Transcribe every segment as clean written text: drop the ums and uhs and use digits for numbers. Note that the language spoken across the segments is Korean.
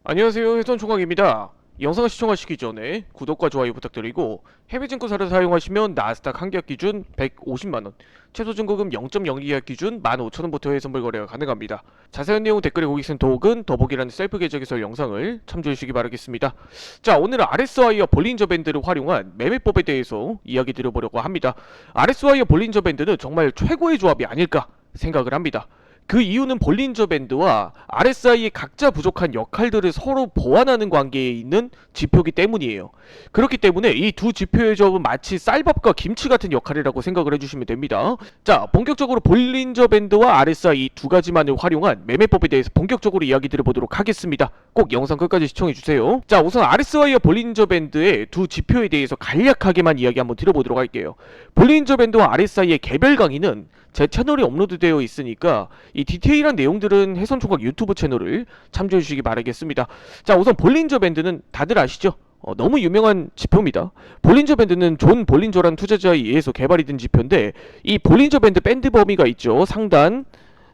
안녕하세요, 회선총각입니다. 영상을 시청하시기 전에 구독과 좋아요 부탁드리고 해외 증권사를 사용하시면 나스닥 한 계약 기준 150만원, 최소 증거금 0.02계약 기준 15,000원부터 해외 선물 거래가 가능합니다. 자세한 내용 댓글에 고객센터 혹은 더보기라는 셀프 계정 해설 영상을 참조해 주시기 바라겠습니다. 자, 오늘은 RS와이어 볼린저 밴드를 활용한 매매법에 대해서 이야기 드려보려고 합니다. RS와이어 볼린저 밴드는 정말 최고의 조합이 아닐까 생각을 합니다. 그 이유는 볼린저 밴드와 RSI의 각자 부족한 역할들을 서로 보완하는 관계에 있는 지표이기 때문이에요. 그렇기 때문에 이 두 지표의 조합은 마치 쌀밥과 김치 같은 역할이라고 생각을 해주시면 됩니다. 자, 본격적으로 볼린저 밴드와 RSI 두 가지만을 활용한 매매법에 대해서 본격적으로 이야기 드려보도록 하겠습니다. 꼭 영상 끝까지 시청해주세요. 자, 우선 RSI와 볼린저 밴드의 두 지표에 대해서 간략하게만 이야기 한번 드려보도록 할게요. 볼린저 밴드와 RSI의 개별 강의는 제 채널에 업로드되어 있으니까 이 디테일한 내용들은 해선총각 유튜브 채널을 참조해 주시기 바라겠습니다. 자, 우선 볼린저 밴드는 다들 아시죠? 너무 유명한 지표입니다. 볼린저 밴드는 존 볼린저라는 투자자에 의해서 개발이 된 지표인데, 이 볼린저 밴드 밴드 범위가 있죠. 상단,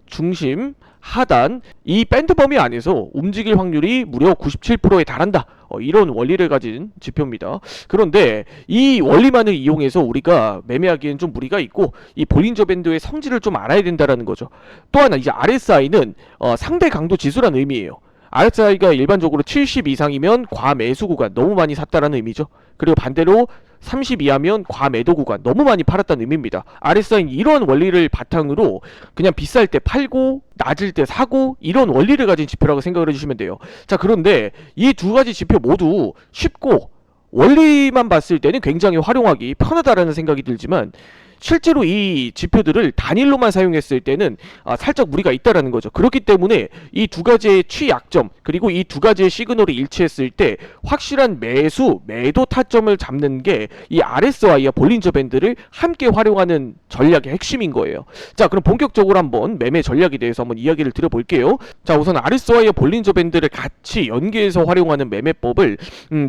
중심, 하단, 이 밴드 범위 안에서 움직일 확률이 무려 97%에 달한다. 이런 원리를 가진 지표입니다. 그런데 이 원리만을 이용해서 우리가 매매하기엔 좀 무리가 있고, 이 볼린저 밴드의 성질을 좀 알아야 된다는 거죠. 또 하나, 이제 RSI는 상대 강도 지수라는 의미예요. RSI가 일반적으로 70 이상이면 과매수 구간, 너무 많이 샀다라는 의미죠. 그리고 반대로 30 이하면 과매도 구간, 너무 많이 팔았다는 의미입니다. RSI는 이런 원리를 바탕으로 그냥 비쌀 때 팔고 낮을 때 사고, 이런 원리를 가진 지표라고 생각을 해주시면 돼요. 자, 그런데 이 두 가지 지표 모두 쉽고 원리만 봤을 때는 굉장히 활용하기 편하다라는 생각이 들지만, 실제로 이 지표들을 단일로만 사용했을 때는 살짝 무리가 있다라는 거죠. 그렇기 때문에 이 두 가지의 취약점, 그리고 이 두 가지의 시그널이 일치했을 때 확실한 매수, 매도 타점을 잡는 게 이 RSI와 볼린저 밴드를 함께 활용하는 전략의 핵심인 거예요. 자, 그럼 본격적으로 한번 매매 전략에 대해서 한번 이야기를 드려볼게요. 자, 우선 RSI와 볼린저 밴드를 같이 연계해서 활용하는 매매법을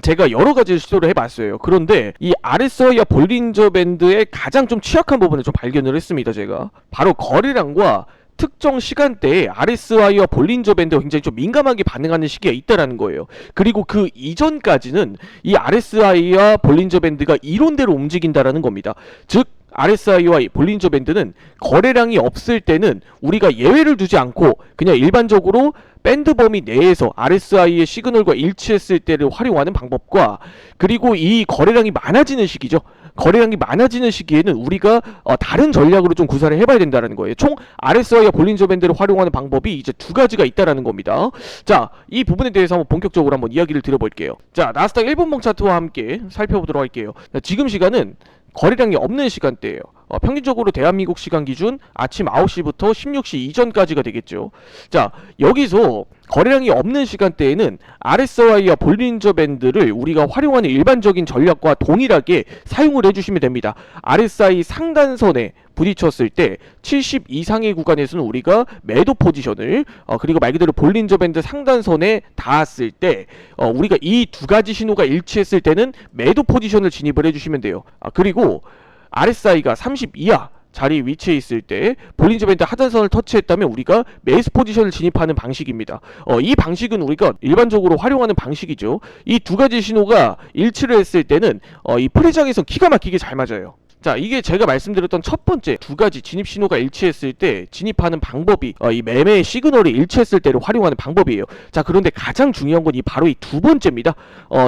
제가 여러 가지 시도를 해봤어요. 그런데 이 RSI와 볼린저 밴드의 가장 좀 취약한 부분을 좀 발견을 했습니다. 제가 바로 거래량과 특정 시간대에 RSI와 볼린저 밴드가 굉장히 좀 민감하게 반응하는 시기가 있다라는 거예요. 그리고 그 이전까지는 이 RSI와 볼린저 밴드가 이론대로 움직인다라는 겁니다. 즉, RSI와 볼린저 밴드는 거래량이 없을 때는 우리가 예외를 두지 않고 그냥 일반적으로 밴드 범위 내에서 RSI의 시그널과 일치했을 때를 활용하는 방법과, 그리고 이 거래량이 많아지는 시기죠. 거래량이 많아지는 시기에는 우리가 다른 전략으로 좀 구사를 해봐야 된다는 거예요. 총 RSI와 볼린저 밴드를 활용하는 방법이 이제 두 가지가 있다라는 겁니다. 자, 이 부분에 대해서 한번 본격적으로 한번 이야기를 드려볼게요. 자, 나스닥 1분봉 차트와 함께 살펴보도록 할게요. 자, 지금 시간은 거래량이 없는 시간대예요. 평균적으로 대한민국 시간 기준 아침 9시부터 16시 이전까지가 되겠죠. 자, 여기서 거래량이 없는 시간대에는 RSI와 볼린저 밴드를 우리가 활용하는 일반적인 전략과 동일하게 사용을 해주시면 됩니다. RSI 상단선에 부딪혔을 때 70 이상의 구간에서는 우리가 매도 포지션을, 그리고 말 그대로 볼린저 밴드 상단선에 닿았을 때 우리가 이 두 가지 신호가 일치했을 때는 매도 포지션을 진입을 해주시면 돼요. 그리고 RSI가 30 이하 자리 위치해 있을 때 볼린저 밴드 하단선을 터치했다면 우리가 매수 포지션을 진입하는 방식입니다. 이 방식은 우리가 일반적으로 활용하는 방식이죠. 이 두 가지 신호가 일치를 했을 때는 이 프레장에서 기가 막히게 잘 맞아요. 자, 이게 제가 말씀드렸던 첫 번째 두 가지 진입 신호가 일치했을 때 진입하는 방법이 이 매매의 시그널이 일치했을 때를 활용하는 방법이에요. 자, 그런데 가장 중요한 건 바로 이 두 번째입니다.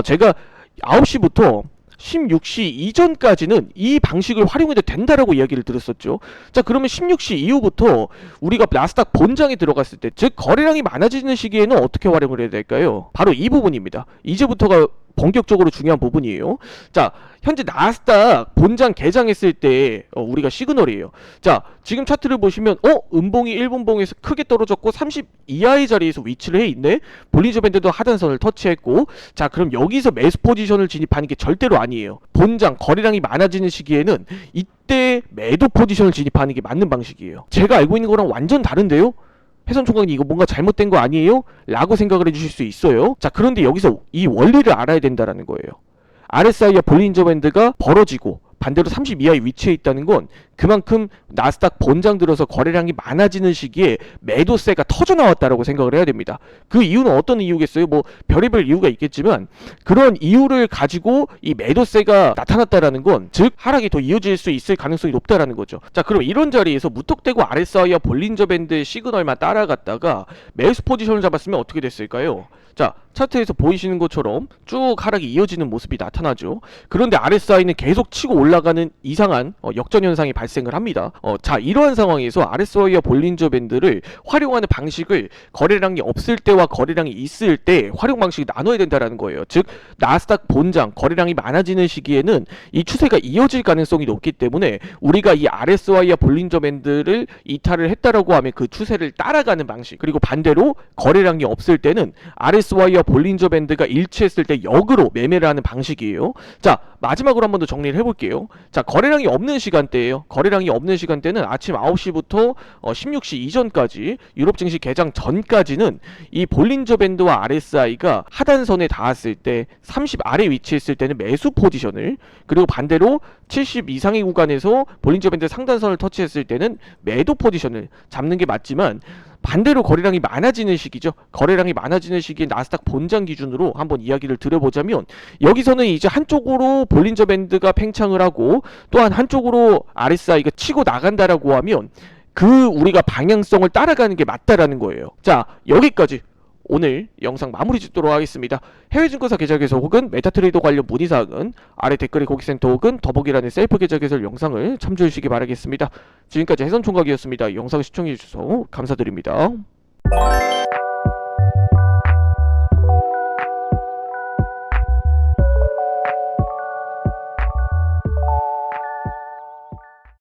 제가 9시부터 16시 이전까지는 이 방식을 활용해도 된다라고 이야기를 드렸었죠. 자, 그러면 16시 이후부터 우리가 나스닥 본장에 들어갔을 때, 즉 거래량이 많아지는 시기에는 어떻게 활용을 해야 될까요? 바로 이 부분입니다. 이제부터가 본격적으로 중요한 부분이에요. 자, 현재 나스닥 본장 개장했을 때 우리가 시그널이에요. 자, 지금 차트를 보시면 음봉이 1분봉에서 크게 떨어졌고 30 이하의 자리에서 위치를 해 있네. 볼린저 밴드도 하단선을 터치했고, 자, 그럼 여기서 매수 포지션을 진입하는 게 절대로 아니에요. 본장 거래량이 많아지는 시기에는 이때 매도 포지션을 진입하는 게 맞는 방식이에요. 제가 알고 있는 거랑 완전 다른데요? 해선총각님, 이거 뭔가 잘못된 거 아니에요? 라고 생각을 해주실 수 있어요. 자, 그런데 여기서 이 원리를 알아야 된다는 거예요. RSI와 볼린저 밴드가 벌어지고 반대로 30 이하의 위치에 있다는 건 그만큼 나스닥 본장 들어서 거래량이 많아지는 시기에 매도세가 터져 나왔다라고 생각을 해야 됩니다. 그 이유는 어떤 이유겠어요? 뭐 별의별 이유가 있겠지만 그런 이유를 가지고 이 매도세가 나타났다라는 건 즉 하락이 더 이어질 수 있을 가능성이 높다라는 거죠. 자, 그럼 이런 자리에서 무턱대고 RSI와 볼린저 밴드의 시그널만 따라갔다가 매수 포지션을 잡았으면 어떻게 됐을까요? 자, 차트에서 보이시는 것처럼 쭉 하락이 이어지는 모습이 나타나죠. 그런데 RSI는 계속 치고 올라가는 이상한 역전 현상이 발생을 합니다. 자, 이러한 상황에서 RSI와 볼린저 밴드를 활용하는 방식을 거래량이 없을 때와 거래량이 있을 때 활용 방식이 나눠야 된다라는 거예요. 즉 나스닥 본장 거래량이 많아지는 시기에는 이 추세가 이어질 가능성이 높기 때문에 우리가 이 RSI와 볼린저 밴드를 이탈을 했다라고 하면 그 추세를 따라가는 방식, 그리고 반대로 거래량이 없을 때는 RSI와 볼린저 밴드가 일치했을 때 역으로 매매를 하는 방식이에요. 자, 마지막으로 한 번 더 정리를 해볼게요. 자, 거래량이 없는 시간대예요. 거래량이 없는 시간대는 아침 9시부터 16시 이전까지, 유럽 증시 개장 전까지는 이 볼린저 밴드와 RSI가 하단선에 닿았을 때 30 아래 위치했을 때는 매수 포지션을, 그리고 반대로 70 이상의 구간에서 볼린저 밴드 상단선을 터치했을 때는 매도 포지션을 잡는 게 맞지만, 반대로 거래량이 많아지는 시기죠. 거래량이 많아지는 시기에 나스닥 본장 기준으로 한번 이야기를 드려보자면, 여기서는 이제 한쪽으로 볼린저 밴드가 팽창을 하고 또한 한쪽으로 RSI가 치고 나간다라고 하면 그 우리가 방향성을 따라가는 게 맞다라는 거예요. 자, 여기까지 오늘 영상 마무리 짓도록 하겠습니다. 해외증권사 계좌 개설 혹은 메타트레이더 관련 문의사항은 아래 댓글에 고객센터 혹은 더보기란의 셀프 계좌 개설 영상을 참조해 주시기 바라겠습니다. 지금까지 해선총각이었습니다. 영상 시청해 주셔서 감사드립니다.